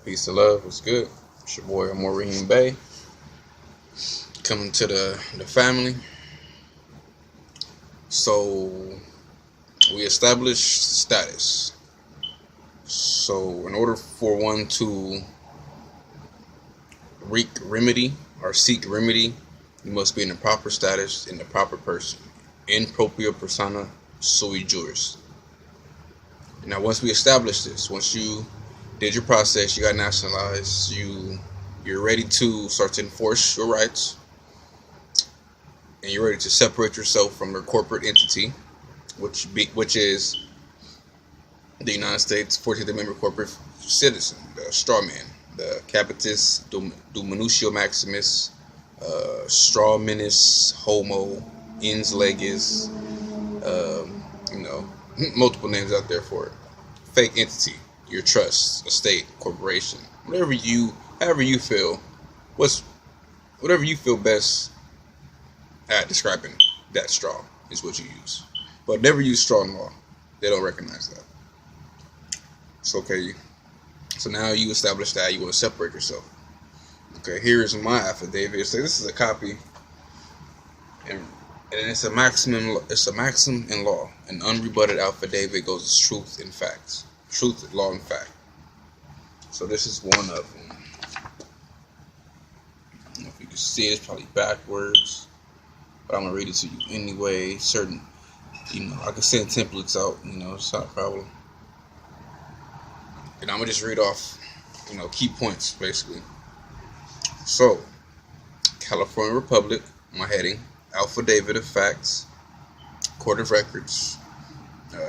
Peace and love. What's good? It's your boy Maureen Bay. Coming to the family. So we established status. So in order for one to seek remedy, you must be in the proper status, in the proper person. In propria persona sui juris. Now once we established this, once you did your process, you got nationalized, you're ready to start to enforce your rights, and you're ready to separate yourself from your corporate entity, which is the United States 14th Amendment corporate citizen, the straw man, the capitis dominutio maximus, straw menace, homo, ens legis, multiple names out there for it. Fake entity, your trust, estate, corporation, however you feel, whatever you feel best at describing that straw is what you use. But never use straw in law. They don't recognize that. It's okay. So now you establish that you want to separate yourself. Okay, here is my affidavit. So this is a copy, and it's a maxim in law. An unrebutted affidavit goes as truth and facts. Truth, law, and fact. So this is one of them. I don't know if you can see it, it's probably backwards, but I'm gonna read it to you anyway. Certain, I can send templates out. It's not a problem. And I'm gonna just read off, key points basically. So, California Republic, my heading, Affidavit of Facts, Court of Records,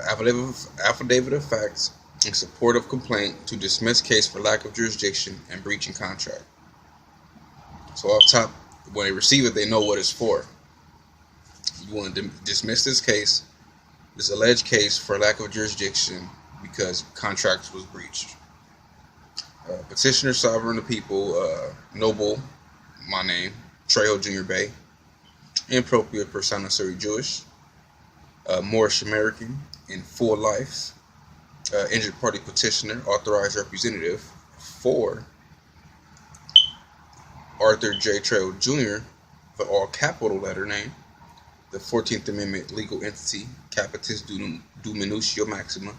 Affidavit of Facts in support of complaint to dismiss case for lack of jurisdiction and breaching contract. So off top, when they receive it, they know what it's for. You want to dismiss this alleged case for lack of jurisdiction because contract was breached. Petitioner, sovereign of the people, noble, my name, Trejo Jr. Bay, in propria persona sui juris, Moorish American, in full life, injured party petitioner, authorized representative for Arthur J. Trejo Jr., the all capital letter name, the 14th Amendment legal entity, capitis dominutio maxima,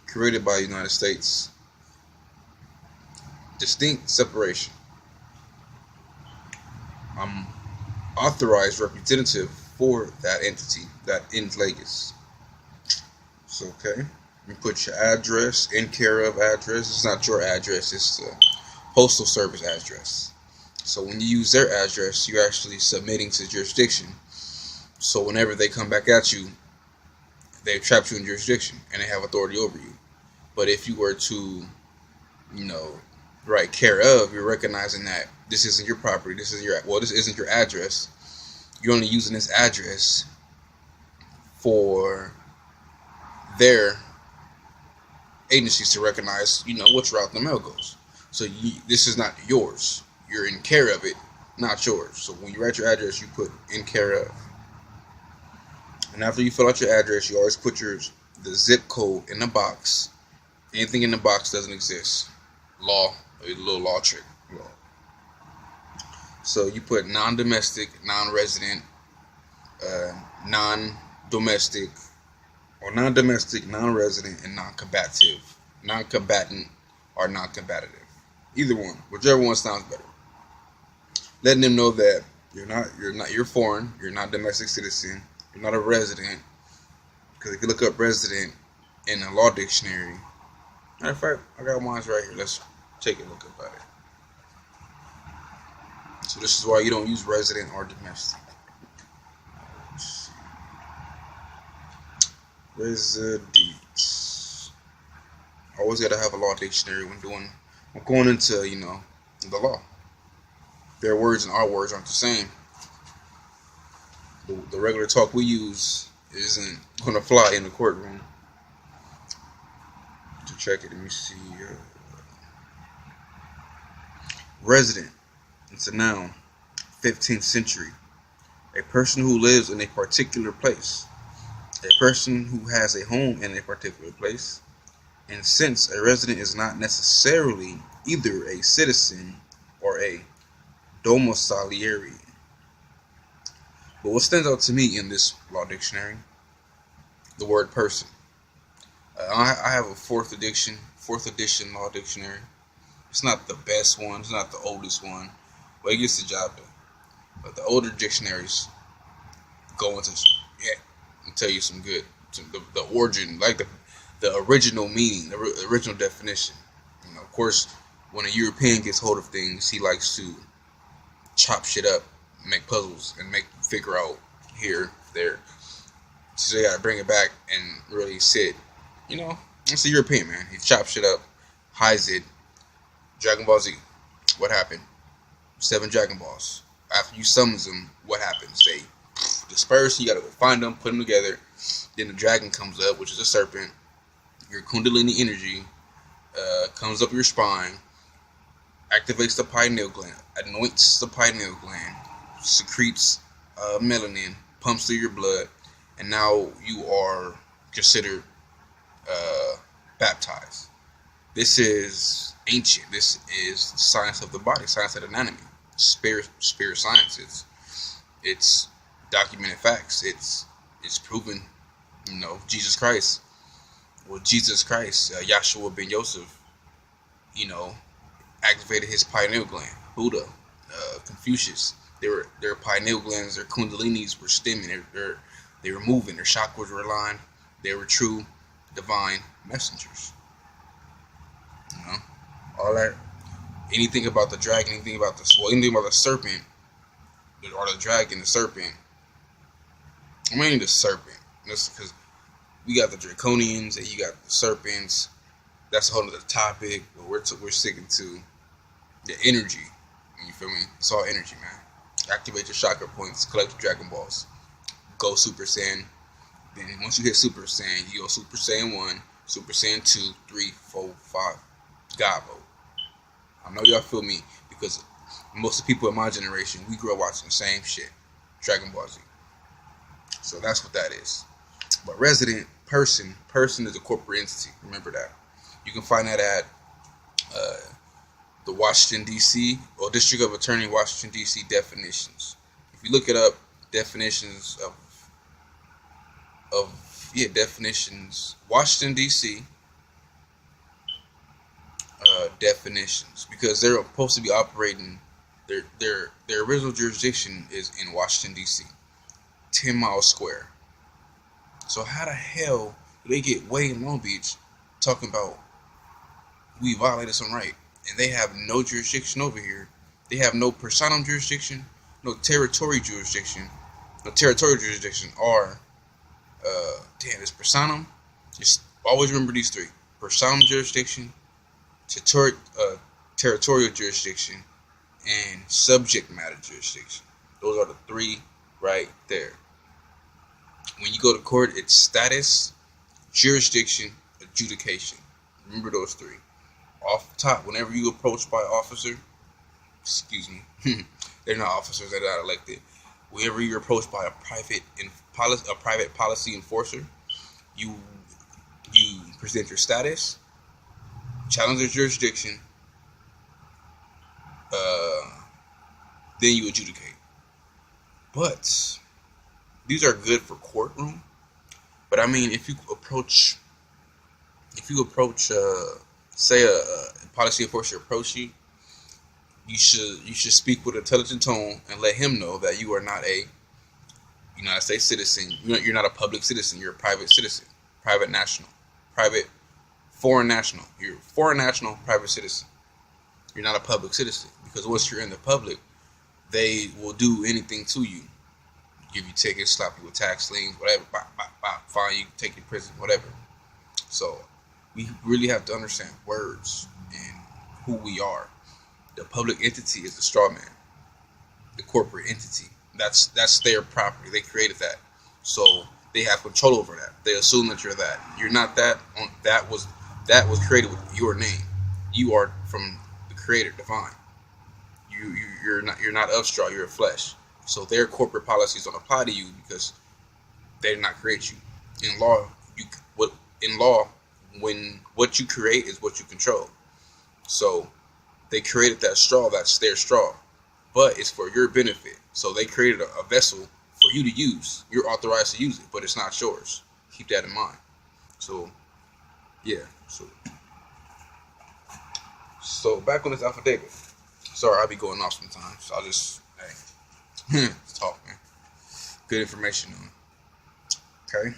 created by the United States. Distinct separation. I'm authorized representative for that entity, that ens legis. So, okay. You put your address, in care of address. It's not your address, it's the postal service address. So when you use their address, you're actually submitting to jurisdiction. So whenever they come back at you, they've trapped you in jurisdiction and they have authority over you. But if you were to, write care of, you're recognizing that this isn't your property, this isn't your address. You're only using this address for their agencies to recognize, which route the mail goes. So this is not yours. You're in care of it, not yours. So when you write your address, you put in care of. And after you fill out your address, you always put the zip code in the box. Anything in the box doesn't exist. Law, a little law trick. Law. So you put non-domestic, non-resident, non-domestic, or non-domestic, non-resident, and non-combative, non-combatant, or non-combative. Either one, whichever one sounds better. Letting them know that you're foreign, you're not a domestic citizen, you're not a resident. Because if you look up resident in a law dictionary, matter of fact, I got mine right here. Let's take a look up at it. So this is why you don't use resident or domestic. Residence. Always got to have a law dictionary when going into the law. Their words and our words aren't the same. The regular talk we use isn't going to fly in the courtroom. To check it, let me see. Resident. It's a noun. 15th century. A person who lives in a particular place. A person who has a home in a particular place. And since a resident is not necessarily either a citizen or a domiciliary. But what stands out to me in this law dictionary, the word person. I have a fourth edition law dictionary. It's not the best one, it's not the oldest one, but it gets the job done. But the older dictionaries go into, and tell you some good, the origin, like the original meaning, the original definition. Of course, when a European gets hold of things, he likes to chop shit up, make puzzles, and figure out here, there. So they gotta bring it back and really sit. It's a European, man. He chops shit up, hides it. Dragon Ball Z. What happened? 7 Dragon Balls. After you summons them, what happens? They disperse. You gotta go find them, put them together. Then the dragon comes up, which is a serpent. Your Kundalini energy comes up your spine, activates the pineal gland, anoints the pineal gland, secretes melanin, pumps through your blood, and now you are considered baptized. This is ancient. This is science of the body, science of anatomy, spirit science. It's documented facts. It's proven. Jesus Christ. Well, Jesus Christ, Yahshua ben Yosef, activated his pineal gland. Buddha, Confucius, their pineal glands, their kundalinis were stemming. They were moving. Their chakras were aligned. They were true divine messengers. All that. Anything about the dragon, anything about the serpent, or the dragon, the serpent. I'm mainly the serpent. That's because we got the draconians and you got the serpents. That's a whole other topic. But we're sticking to the energy. You feel me? It's all energy, man. Activate your chakra points. Collect your Dragon Balls. Go Super Saiyan. Then once you hit Super Saiyan, you go Super Saiyan 1, Super Saiyan 2, 3, 4, 5. God mode. I know y'all feel me because most of the people in my generation, we grew up watching the same shit. Dragon Ball Z. So that's what that is. But resident, person is a corporate entity. Remember that. You can find that at the Washington, D.C. or District of Attorney, Washington, D.C. definitions. If you look it up, definitions definitions, Washington, D.C. Definitions, because they're supposed to be operating. Their original jurisdiction is in Washington, D.C. 10 miles square. So how the hell do they get way in Long Beach talking about we violated some right, and they have no jurisdiction over here? They have no personam jurisdiction, no territory jurisdiction. No territorial jurisdiction or it's personam. Just always remember these 3: personam jurisdiction, territorial jurisdiction, and subject matter jurisdiction. Those are the 3 right there. When you go to court, it's status, jurisdiction, adjudication. Remember those 3. Off the top, whenever you approached by an officer, they're not officers, they're not elected. Whenever you're approached by a private policy enforcer, you present your status, challenge their jurisdiction, then you adjudicate. But these are good for courtroom. But I mean, if you approach, say a policy enforcer approach you, you should speak with an intelligent tone and let him know that you are not a United States citizen. You're not a public citizen. You're a private citizen, private national, private foreign national. You're a foreign national, private citizen. You're not a public citizen, because once you're in the public, they will do anything to you. Give you tickets, slap you with tax liens, whatever, fine you, take you to prison, whatever. So we really have to understand words and who we are. The public entity is the straw man. The corporate entity, that's their property. They created that, so they have control over that. They assume that you're that. You're not that. That was created with your name. You are from the Creator, divine. You're not of straw. You're of flesh. So their corporate policies don't apply to you because they did not create you. In law, when what you create is what you control. So They created that straw, that's their straw, but it's for your benefit. So they created a vessel for you to use. You're authorized to use it, but it's not yours. Keep that in mind. So, yeah. So back on this affidavit. Sorry, I'll be going off sometimes. So I'll just, hey, talk, man. Good information on. Okay.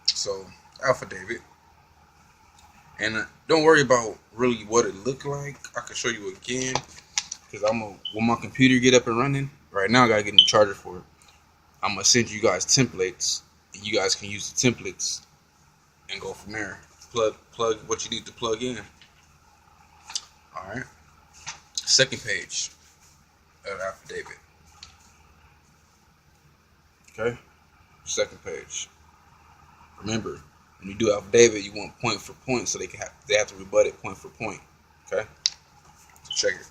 So, affidavit. And don't worry about really what it looked like. I can show you again. Because when my computer get up and running, right now I gotta get in the charger for it. I'm gonna send you guys templates, and you guys can use the templates and go from there. Plug what you need to plug in. All right. Second page of the affidavit. Okay. Second page. Remember, when you do affidavit, you want point for point, so they have to rebut it point for point. Okay. So check it.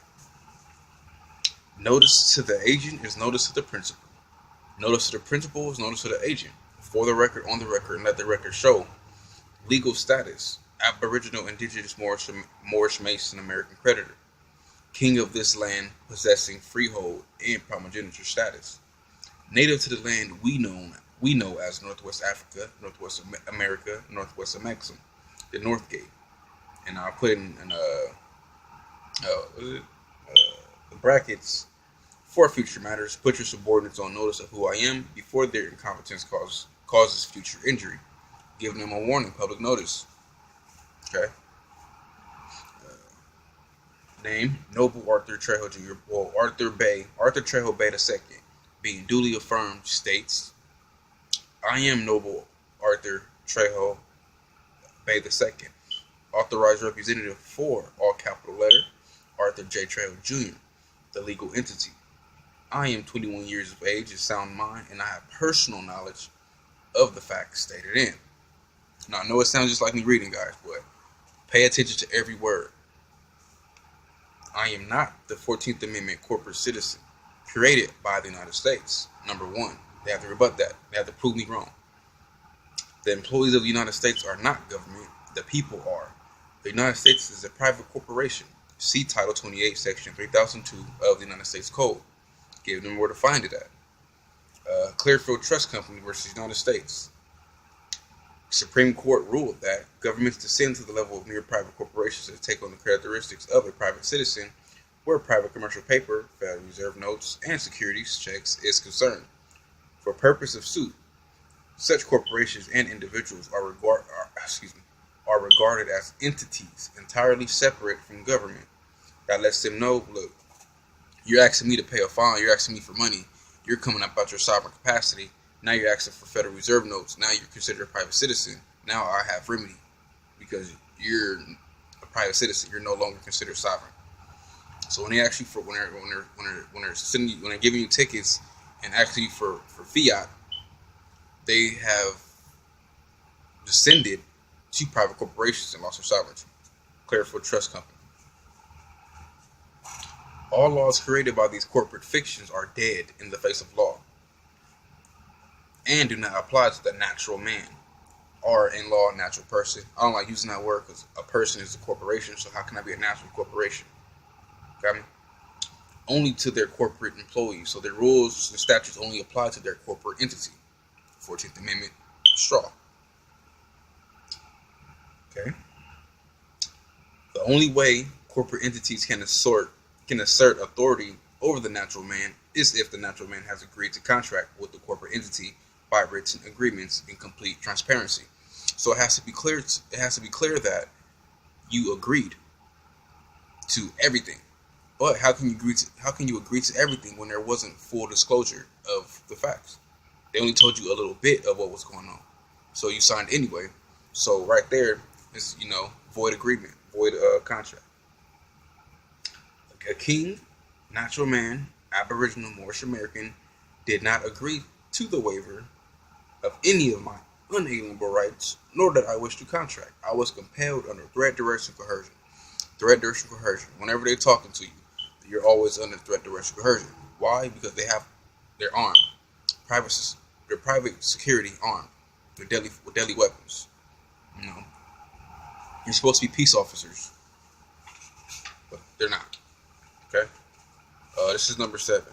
Notice to the agent is notice to the principal. Notice to the principal is notice to the agent. For the record, on the record, and let the record show. Legal status. Aboriginal, Indigenous, Moorish Mason, American creditor. King of this land, possessing freehold and primogeniture status. Native to the land we know as Northwest Africa, Northwest America, Northwest of Mexico, the North Gate. And I'll put in the brackets. For future matters, put your subordinates on notice of who I am before their incompetence causes future injury. Give them a warning, public notice. Okay. Name, Noble Arthur Trejo Jr. Well, Arthur Trejo Bay II, being duly affirmed, states, I am Noble Arthur Trejo Bay II, authorized representative for, all capital letter, Arthur J. Trejo Jr., the legal entity. I am 21 years of age, of sound mind, and I have personal knowledge of the facts stated in. Now, I know it sounds just like me reading, guys, but pay attention to every word. I am not the 14th Amendment corporate citizen created by the United States. Number one, they have to rebut that. They have to prove me wrong. The employees of the United States are not government. The people are. The United States is a private corporation. See Title 28, Section 3002 of the United States Code. Give them where to find it at. Clearfield Trust Company versus United States. Supreme Court ruled that governments descend to the level of mere private corporations that take on the characteristics of a private citizen, where private commercial paper, Federal Reserve notes, and securities checks is concerned. For purpose of suit, such corporations and individuals are regarded as entities entirely separate from government. That lets them know, look, you're asking me to pay a fine, you're asking me for money, you're coming up out your sovereign capacity, now you're asking for Federal Reserve notes, now you're considered a private citizen, now I have remedy, because you're a private citizen, you're no longer considered sovereign. So when they ask you for, when they're giving you tickets and asking you for fiat, they have descended to private corporations and lost their sovereignty. Clearfield Trust Company. All laws created by these corporate fictions are dead in the face of law and do not apply to the natural man or, in law, natural person. I don't like using that word because a person is a corporation, so how can I be a natural corporation? Got me? Only to their corporate employees. So their rules and statutes only apply to their corporate entity. 14th Amendment, straw. Okay. The only way corporate entities can assert authority over the natural man is if the natural man has agreed to contract with the corporate entity by written agreements in complete transparency. So it has to be clear. It has to be clear that you agreed to everything. But how can you agree to everything when there wasn't full disclosure of the facts? They only told you a little bit of what was going on, so you signed anyway. So right there is, void agreement, void contract. A king, natural man, Aboriginal, Moorish American, did not agree to the waiver of any of my unalienable rights, nor did I wish to contract. I was compelled under threat, duress, and coercion. Threat, duress, and coercion. Whenever they're talking to you, you're always under threat, duress, and coercion. Why? Because they're armed. Their private security armed. With deadly weapons. You're supposed to be peace officers, but they're not. Okay. This is number 7.